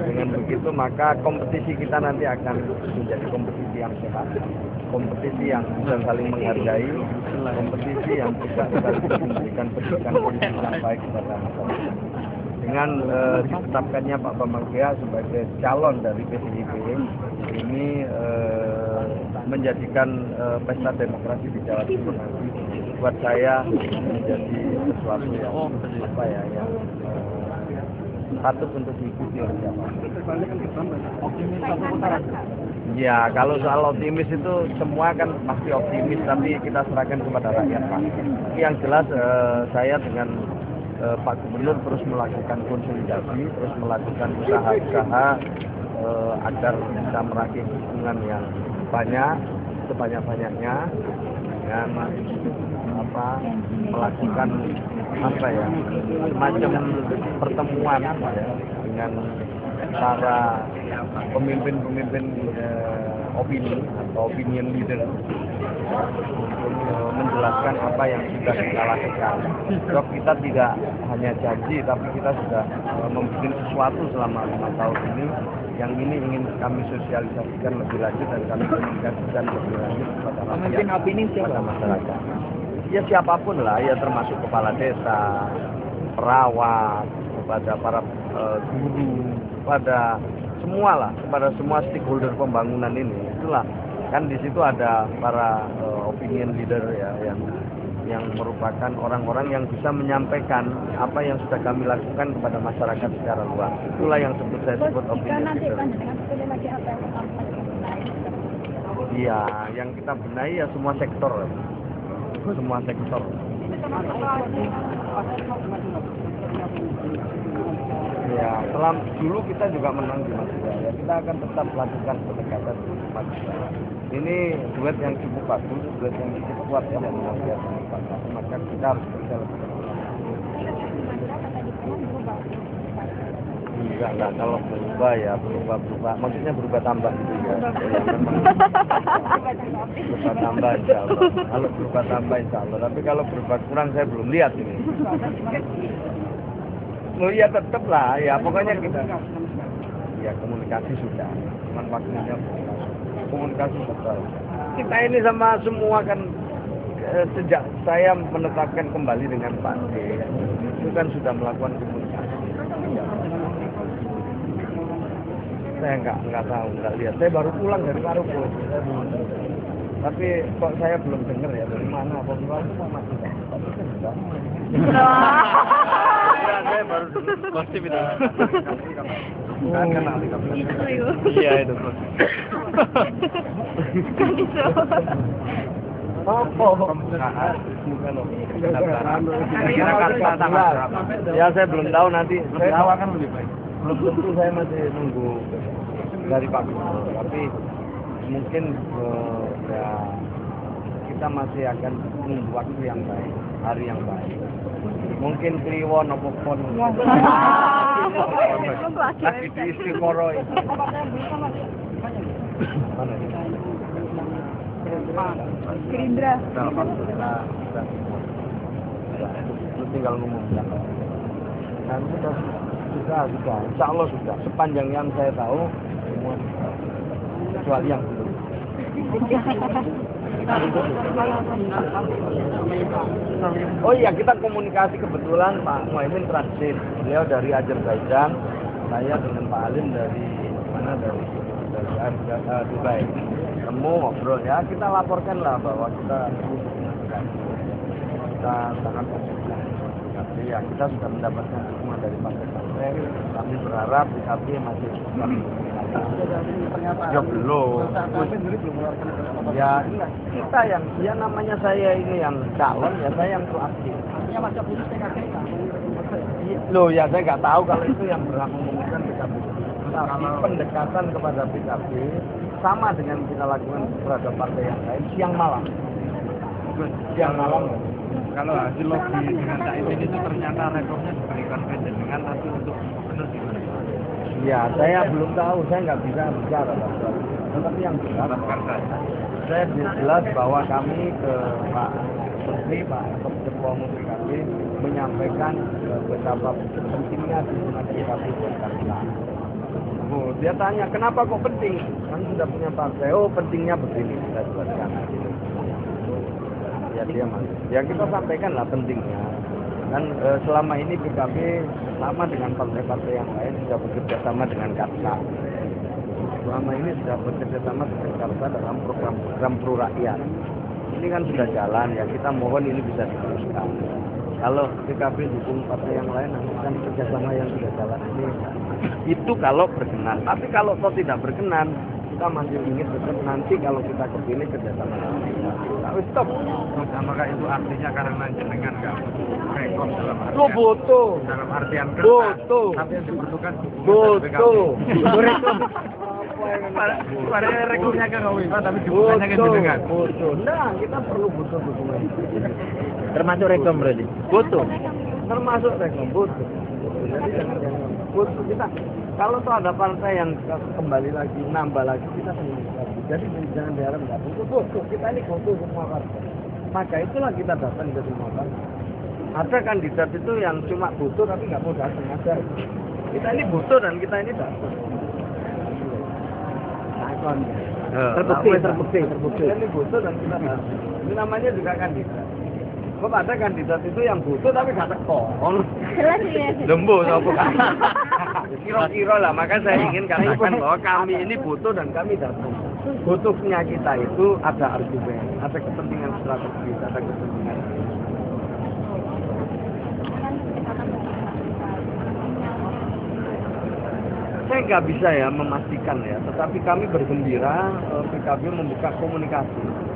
Dengan begitu maka kompetisi kita nanti akan menjadi kompetisi yang sehat, kompetisi yang bisa saling menghargai, kompetisi yang bisa saling memberikan pendidikan politik yang baik kepada masyarakat. Dengan ditetapkannya Pak Bambang Gea sebagai calon dari PDIP ini menjadikan pesta demokrasi di Jawa Timur nanti buat saya menjadi sesuatu yang yang patut untuk diikuti oleh siapa. Ya, kalau soal optimis itu semua kan pasti optimis, tapi kita serahkan kepada rakyat Pak. Yang jelas saya dengan Pak Gubernur terus melakukan konsolidasi, terus melakukan usaha-usaha agar bisa meraih dukungan yang banyak, sebanyak-banyaknya, dengan melakukan semacam pertemuan dengan para pemimpin-pemimpin opini atau opinion leader untuk menjelaskan apa yang sudah kita lakukan. Sebab kita tidak hanya janji, tapi kita sudah membuat sesuatu selama 5 tahun ini. Yang ini ingin kami sosialisasikan lebih lanjut dan kami komunikasikan lebih lanjut kepada rakyat, kepada masyarakat. Ya siapapun lah, ya termasuk kepala desa, perawat, kepada para guru, kepada semua lah, kepada semua stakeholder pembangunan ini. Itulah kan di situ ada para opinion leader ya yang merupakan orang-orang yang bisa menyampaikan apa yang sudah kami lakukan kepada masyarakat secara luas. Itulah yang saya sebut opinion leader. Iya, yang kita benahi ya semua sektor. Semua sektor. Ya, dulu kita juga menang di Madura. Ya, kita akan tetap lakukan pendekatan di Madura. Ini duet yang cukup bagus, duet yang cukup kuat ya dan maka kita harus bekerja lebih keras. Enggak lah, kalau berubah ya berubah. Maksudnya berubah tambah gitu ya. Berubah tambah insya Allah. Kalau berubah tambah insya Allah. Tapi kalau berubah kurang saya belum lihat ini. Oh ya tetap lah, ya pokoknya kita. Ya komunikasi sudah. Cuman waktunya komunikasi betul. Kita ini sama semua kan sejak saya menetapkan kembali dengan Pak D, itu kan sudah melakukan komunikasi. Saya nggak tahu, nggak lihat. Saya baru pulang dari Maruko. Tapi kok saya belum dengar ya dari mana apa masih tapi sudah. Saya baru kostum itu. Kan ahli kabel. Iya itu. Ya saya belum tahu nanti. Saya tawarkan lebih baik. Belum tentu saya masih nunggu dari Pak Gubernur. Tapi mungkin ya kita masih akan menunggu waktu yang baik, hari yang baik. Mungkin kliwon apa pon. Lagi di Istiqoroh. Mana ini? Gerindra. Lu tinggal ngumumkan. Nanti sudah. Insya Allah sudah. Sepanjang yang saya tahu, semua kecuali yang belum. Oh iya, kita komunikasi kebetulan Pak Muhaimin transit. Beliau dari Azerbaijan, saya dengan Pak Alim dari mana dari Dubai. Temu ngobrol ya, kita laporkan lah bahwa kita sangat positif. Tapi ya kita sudah mendapatkan dukungan dari partai-partai. Kami berharap PKB masih bisa. Ya belum. Ya kita yang ya namanya saya ini yang calon ya saya yang proaktif. Loh ya saya nggak tahu kalau itu yang berhak mengumumkan PKB. Tapi pendekatan kepada PKB sama dengan kita lakukan terhadap partai yang lain siang malam. Kalau hasil lobby dengan Caimin itu ternyata rekornya diberikan dengan nanti untuk benar gimana? Ya saya belum tahu, saya nggak bisa bicara. Tetapi yang jelas, saya jelas bahwa kami ke Pak Menteri, Pak Ketua Umum PKB menyampaikan betapa pentingnya dukungan PKB buat kami. Dia tanya, kenapa kok penting? Kan sudah punya partai. Oh, pentingnya begini, kita jelaskan. Ya dia masuk. Ya kita sampaikan lah pentingnya. Kan selama ini PKB sama dengan partai-partai yang lain sudah bekerja sama dengan Karsa. Selama ini sudah bekerja sama dengan Karsa dalam program-program pro rakyat. Ini kan sudah jalan ya, kita mohon ini bisa diteruskan. Kalau PKB dukung partai yang lain, kan kerjasama yang sudah jalan ini itu kalau berkenan. Tapi kalau toh tidak berkenan, kita masih ingin tetap nanti kalau kita kepilih kerjasama lagi. Tapi stop. Apakah itu artinya karena jenengan nggak rekor dalam artian? Lo butuh. Dalam artian kertas. Butuh. Tapi yang diperlukan Butuh. Pada rekornya kan nggak bisa, tapi dibutuhkannya kan jenengan. Butuh. Nah, kita perlu butuh dukungan. Termasuk rekom berarti. Butuh. Termasuk rekom butuh. Jadi jangan butuh kita. Kalau tuh ada partai yang kembali lagi, nambah lagi, kita senang lagi. Jadi jangan diharap nggak butuh. Kita ini butuh semua partai. Maka itulah kita datang ke semua partai. Ada kandidat itu yang cuma butuh tapi nggak mau datang. Ada. Kita ini butuh dan kita ini datang. Terbukti. Kita ini butuh dan kita datang. Ini namanya juga kandidat. Kok ada kandidat itu yang butuh tapi gak teko. Jelas ya. Lembu apa kan? Kira-kira lah, maka saya ingin katakan bahwa kami ini butuh dan kami datang. Butuhnya kita itu ada argumen, ada kepentingan strategis, ada kepentingan. Saya nggak bisa ya memastikan ya, tetapi kami bergembira PKB membuka komunikasi.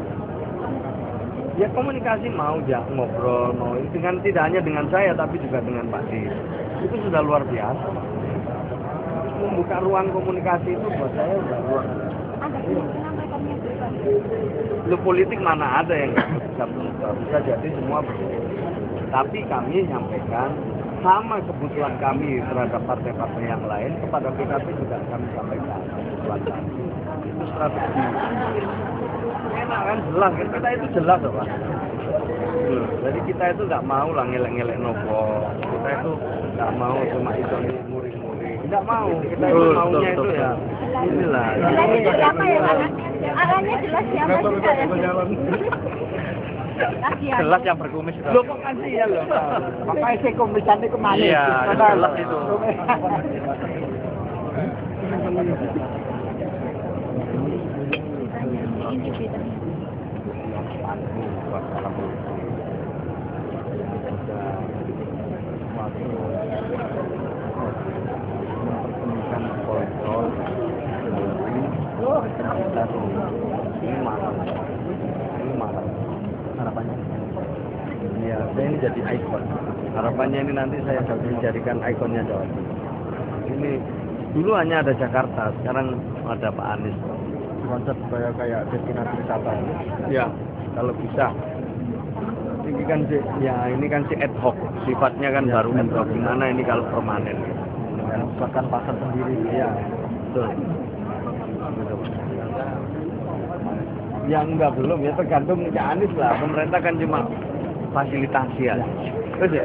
Ya komunikasi mau ya ngobrol, mau dengan tidak hanya dengan saya tapi juga dengan Pak Dis. Itu sudah luar biasa. Membuka ruang komunikasi itu buat saya sudah luar. Lu politik mana ada yang bisa jadi semua begitu. Tapi kami nyampaikan sama kebutuhan kami terhadap partai-partai yang lain kepada PKB juga kami sampaikan kebutuhan kami. Itu strategi. Enak kan jelas kan kita itu jelas Pak. Jadi kita itu nggak mau lah ngelek-ngelek nopo. Kita itu nggak mau cuma itu muring-muring. Nggak mau. Kita itu maunya itu ya inilah. Jelas siapa ya Pak? Arahnya jelas siapa juga ya. Jelas yang berkumis itu. Loh kok kan sih ya loh. Makanya saya komisannya kemana? Iya, jelas itu. Harapannya ya saya ini jadi ikon. Harapannya ini nanti saya dijadikan ikonnya Jawa Timur. Ini dulu hanya ada Jakarta, sekarang ada Pak Anies. Konsep kayak destinasi wisata. Ya, kalau bisa. Ini kan ini kan si ad hoc, sifatnya kan baru ad hoc. Gimana ini kalau permanen? Bahkan pasar sendiri. Ya, betul. Ya enggak belum ya tergantung Anies lah. Pemerintah kan cuma fasilitasi ya. Terus ya.